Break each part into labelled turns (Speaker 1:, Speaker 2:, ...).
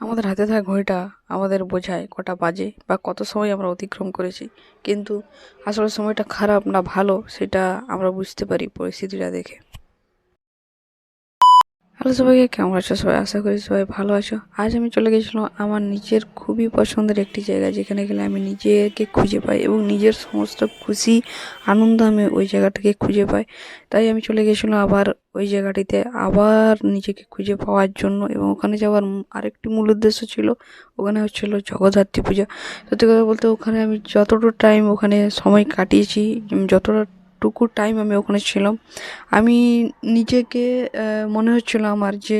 Speaker 1: আমাদের হাতে থাকা ঘড়িটা আমাদের বোঝায় কটা বাজে বা কত সময় আমরা অতিক্রম করেছি, কিন্তু আসলে সময়টা খারাপ না ভালো সেটা আমরা বুঝতে পারি পরিস্থিতিটা দেখে। হ্যালো সবাইকে, কেমন আছো সবাই? আশা করি সবাই ভালো আছো। আজ আমি চলে গেছিলাম আমার নিজের খুবই পছন্দের একটি জায়গা, যেখানে গেলে আমি নিজেকে খুঁজে পাই এবং নিজের সমস্ত খুশি আনন্দ আমি ওই জায়গাটাকে খুঁজে পাই। তাই আমি চলে গেছিলাম আবার ওই জায়গাটিতে আবার নিজেকে খুঁজে পাওয়ার জন্য, এবং ওখানে যাওয়ার আরেকটি মূল উদ্দেশ্য ছিল, ওখানে হচ্ছিল জগদ্ধাত্রী পূজা। সত্যি কথা বলতে ওখানে আমি যতটুকু টাইম ওখানে সময় কাটিয়েছি, যতটুকু টাইম আমি ওখানে ছিলাম, আমি নিজেকে মনে হচ্ছিল আমার যে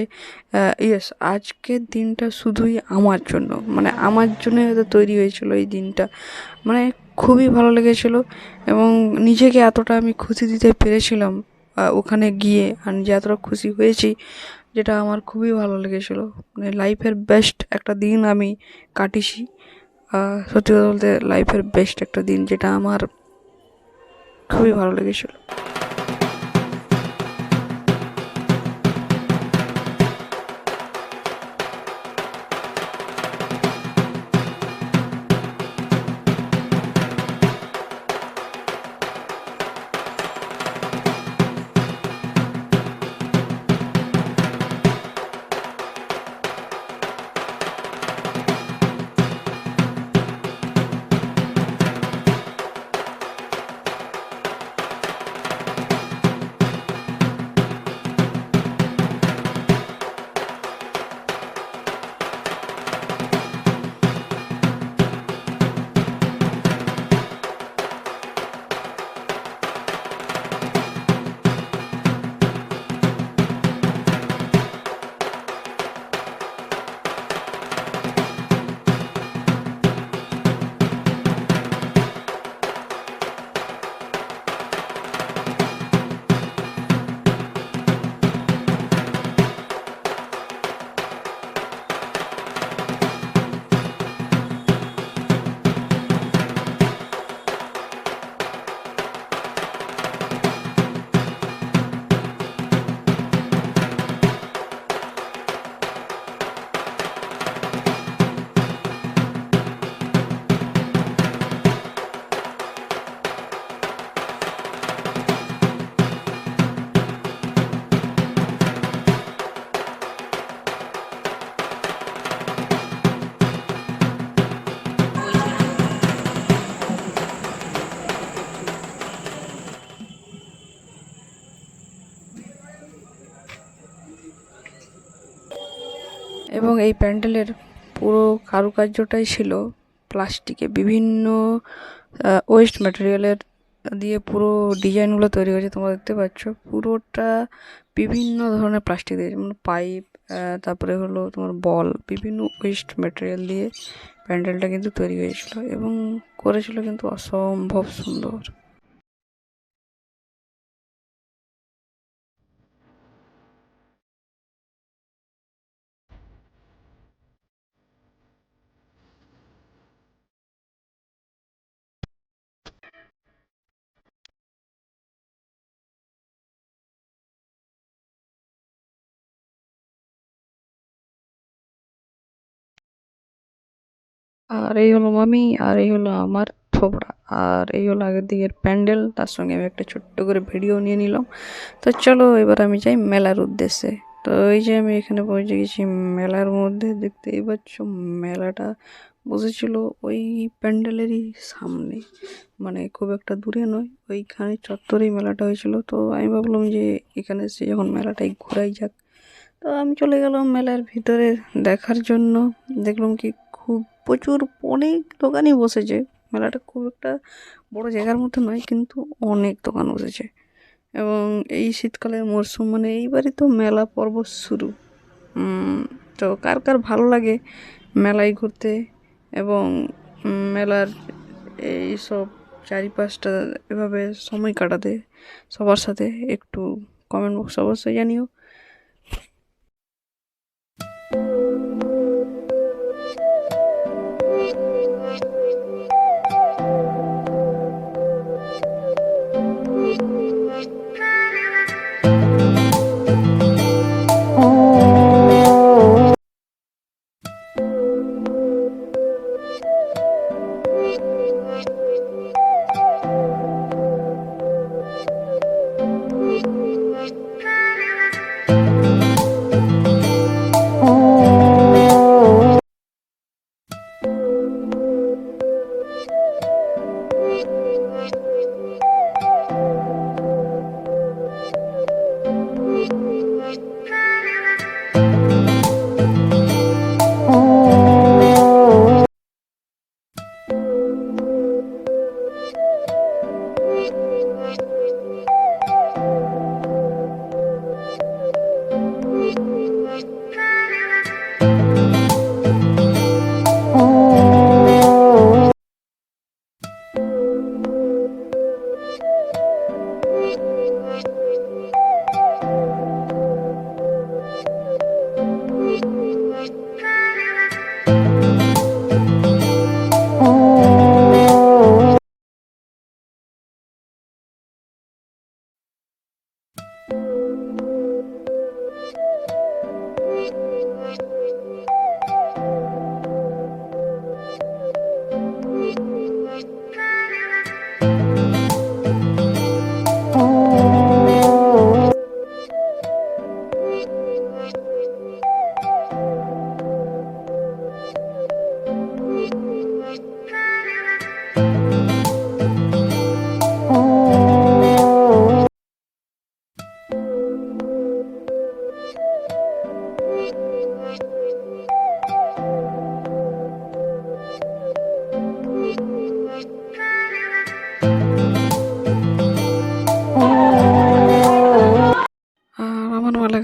Speaker 1: ইয়েস, আজকের দিনটা শুধুই আমার জন্য, মানে আমার জন্য হয়তো তৈরি হয়েছিল এই দিনটা। মানে খুবই ভালো লেগেছিল, এবং নিজেকে এতটা আমি খুশি দিতে পেরেছিলাম ওখানে গিয়ে, আর নিজে এতটা খুশি হয়েছি, যেটা আমার খুবই ভালো লেগেছিল। মানে লাইফের বেস্ট একটা দিন আমি কাটিয়েছি। সত্যি কথা বলতে লাইফের বেস্ট একটা দিন, যেটা আমার খুবই ভালো লেগেছিল। এবং এই প্যান্ডেলের পুরো কারুকার্যটাই ছিল প্লাস্টিকে, বিভিন্ন ওয়েস্ট ম্যাটেরিয়ালের দিয়ে পুরো ডিজাইনগুলো তৈরি হয়েছে। তোমরা দেখতে পাচ্ছ পুরোটা বিভিন্ন ধরনের প্লাস্টিক দিয়ে, যেমন পাইপ, তারপরে হলো তোমার বল, বিভিন্ন ওয়েস্ট ম্যাটেরিয়াল দিয়ে প্যান্ডেলটা কিন্তু তৈরি হয়েছিল, এবং করেছিল কিন্তু অসম্ভব সুন্দর। আর এই হলো মামি, আর এই হলো আমার থোবড়া, আর এই হলো আগের দিকের প্যান্ডেল, তার সঙ্গে আমি একটা ছোট্ট করে ভিডিও নিয়ে নিলাম। তো চলো এবার আমি যাই মেলার উদ্দেশ্যে। তো এই যে আমি এখানে পৌঁছে গেছি মেলার মধ্যে, দেখতেই পাচ্ছ মেলাটা বসেছিল ওই প্যান্ডেলেরই সামনে, মানে খুব একটা দূরে নয়, ওইখানে চত্বরেই মেলাটা হয়েছিল। তো আমি ভাবলাম যে এখানে এসে যখন মেলাটাই ঘোরাই যাক, তো আমি চলে গেলাম মেলার ভিতরে দেখার জন্য। দেখলাম কি খুব প্রচুর অনেক দোকানই বসেছে। মেলাটা খুব একটা বড় জায়গার মধ্যে নয়, কিন্তু অনেক দোকান বসেছে। এবং এই শীতকালের মরশুম, মানে এইবারই তো মেলা পর্ব শুরু। তো কার কার ভালো লাগে মেলায় ঘুরতে এবং মেলার এই সব চারিপাশটা এভাবে সময় কাটাতে, সবার সাথে একটু কমেন্ট বক্সে অবশ্যই জানিও।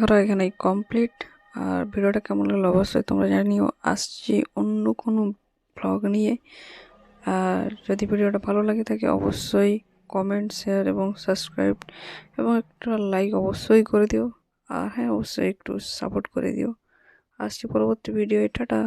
Speaker 1: দেখাটা এখানেই কমপ্লিট। আর ভিডিওটা কেমন লাগলো অবশ্যই তোমরা জানিও। আসছি অন্য কোনো ব্লগ নিয়ে। আর যদি ভিডিওটা ভালো লাগে থাকে অবশ্যই কমেন্ট, শেয়ার এবং সাবস্ক্রাইব এবং একটা লাইক অবশ্যই করে দিও। আর হ্যাঁ, অবশ্যই একটু সাপোর্ট করে দিও। আসছি পরবর্তী ভিডিও। টাটা।